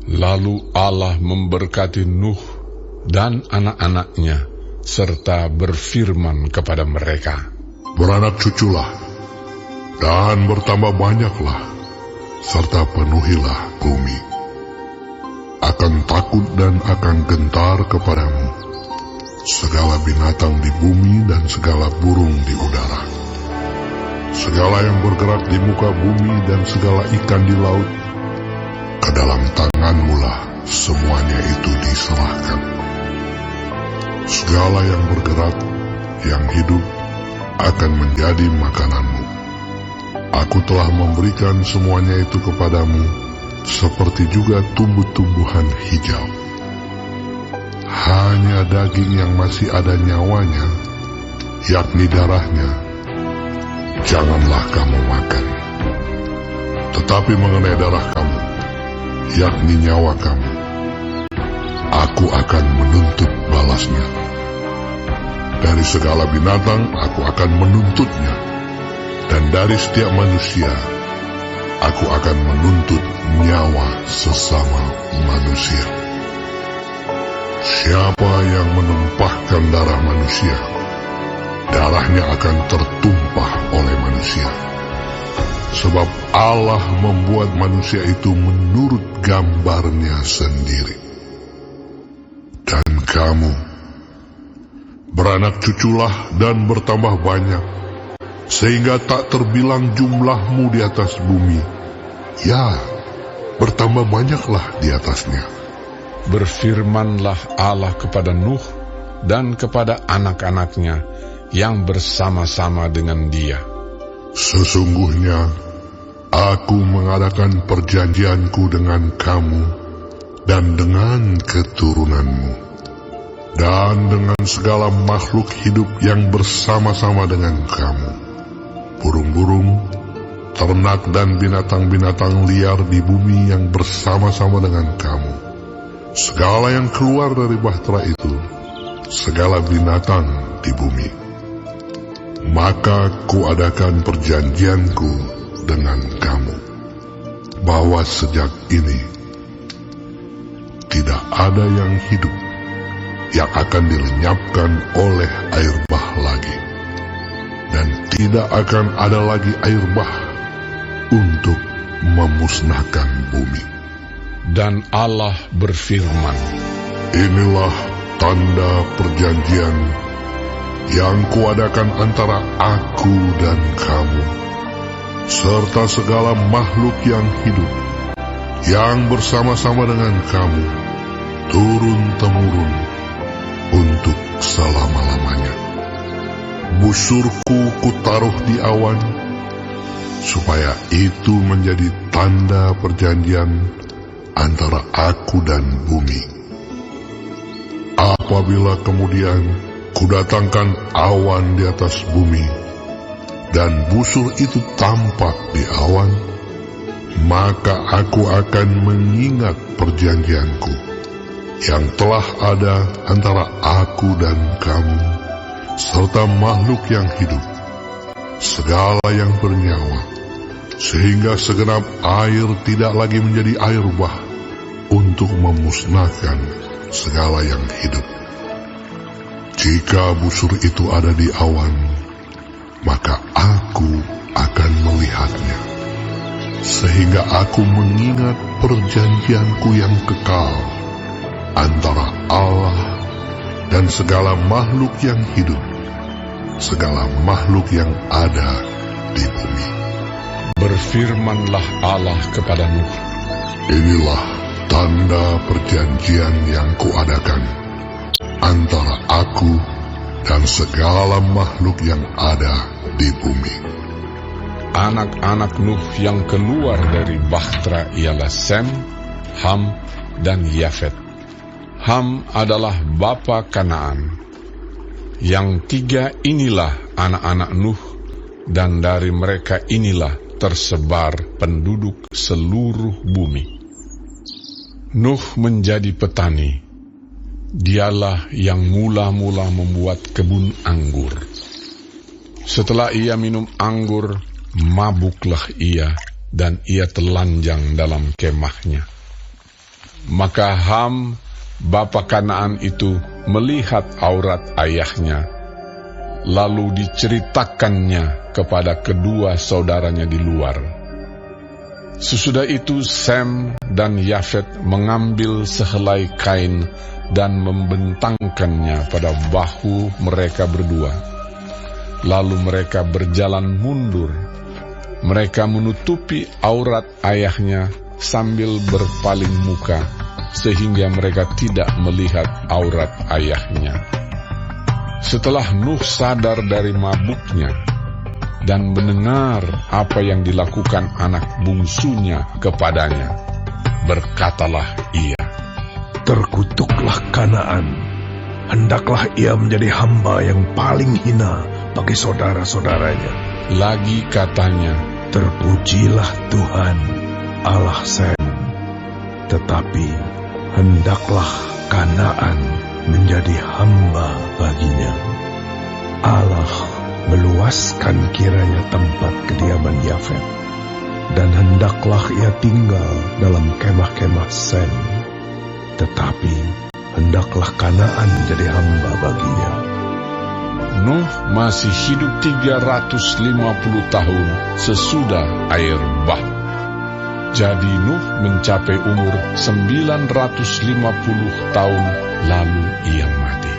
Lalu Allah memberkati Nuh dan anak-anaknya, serta berfirman kepada mereka, "Beranak cuculah, dan bertambah banyaklah, serta penuhilah bumi. Akan takut dan akan gentar kepadamu segala binatang di bumi dan segala burung di udara. Segala yang bergerak di muka bumi dan segala ikan di laut, ke dalam tanganmu-lah semuanya itu diserahkan. Segala yang bergerak, yang hidup, akan menjadi makananmu. Aku telah memberikan semuanya itu kepadamu, seperti juga tumbuh-tumbuhan hijau. Hanya daging yang masih ada nyawanya, yakni darahnya, janganlah kamu makan. Tetapi mengenai darah kamu, yakni nyawa kamu, aku akan menuntut balasnya. Dari segala binatang aku akan menuntutnya, dan dari setiap manusia aku akan menuntut nyawa sesama manusia. Siapa yang menumpahkan darah manusia, darahnya akan tertumpah oleh manusia. Sebab Allah membuat manusia itu menurut gambarnya sendiri. Dan kamu, beranak cuculah dan bertambah banyak, sehingga tak terbilang jumlahmu di atas bumi. Ya, bertambah banyaklah di atasnya." Berfirmanlah Allah kepada Nuh dan kepada anak-anaknya yang bersama-sama dengan dia, "Sesungguhnya aku mengadakan perjanjianku dengan kamu dan dengan keturunanmu, dan dengan segala makhluk hidup yang bersama-sama dengan kamu, burung-burung, ternak dan binatang-binatang liar di bumi yang bersama-sama dengan kamu, segala yang keluar dari bahtera itu, segala binatang di bumi. Maka kuadakan perjanjianku dengan kamu, bahwa sejak ini tidak ada yang hidup yang akan dilenyapkan oleh air bah lagi, dan tidak akan ada lagi air bah untuk memusnahkan bumi." Dan Allah berfirman, "Inilah tanda perjanjian yang kuadakan antara aku dan kamu, serta segala makhluk yang hidup, yang bersama-sama dengan kamu, turun-temurun, untuk selama-lamanya. Busurku kutaruh di awan, supaya itu menjadi tanda perjanjian antara aku dan bumi. Apabila kemudian kudatangkan awan di atas bumi, dan busur itu tampak di awan, maka aku akan mengingat perjanjianku yang telah ada antara aku dan kamu, serta makhluk yang hidup, segala yang bernyawa, sehingga segenap air tidak lagi menjadi air bah, untuk memusnahkan segala yang hidup. Jika busur itu ada di awan, maka aku akan melihatnya, sehingga aku mengingat perjanjianku yang kekal antara Allah dan segala makhluk yang hidup, segala makhluk yang ada di bumi." Berfirmanlah Allah kepada Nuh, "Inilah tanda perjanjian yang kuadakan antara aku dan segala makhluk yang ada di bumi." Anak-anak Nuh yang keluar dari bahtera ialah Sem, Ham, dan Yafet. Ham adalah bapa Kanaan. Yang tiga inilah anak-anak Nuh, dan dari mereka inilah tersebar penduduk seluruh bumi. Nuh menjadi petani. Dialah yang mula-mula membuat kebun anggur. Setelah ia minum anggur, mabuklah ia, dan ia telanjang dalam kemahnya. Maka Ham, bapa Kanaan itu, melihat aurat ayahnya, lalu diceritakannya kepada kedua saudaranya di luar. Sesudah itu Sem dan Yafet mengambil sehelai kain dan membentangkannya pada bahu mereka berdua. Lalu mereka berjalan mundur. Mereka menutupi aurat ayahnya sambil berpaling muka, sehingga mereka tidak melihat aurat ayahnya. Setelah Nuh sadar dari mabuknya dan mendengar apa yang dilakukan anak bungsunya kepadanya, berkatalah ia, "Terkutuklah Kanaan, hendaklah ia menjadi hamba yang paling hina bagi saudara-saudaranya." Lagi katanya, "Terpujilah Tuhan, Allah Sem, tetapi hendaklah Kanaan menjadi hamba baginya. Allah meluaskan kiranya tempat kediaman Yafet, dan hendaklah ia tinggal dalam kemah-kemah Sem, tetapi hendaklah Kanaan jadi hamba baginya." Nuh masih hidup 350 tahun sesudah air bah. Jadi Nuh mencapai umur 950 tahun, lalu ia mati.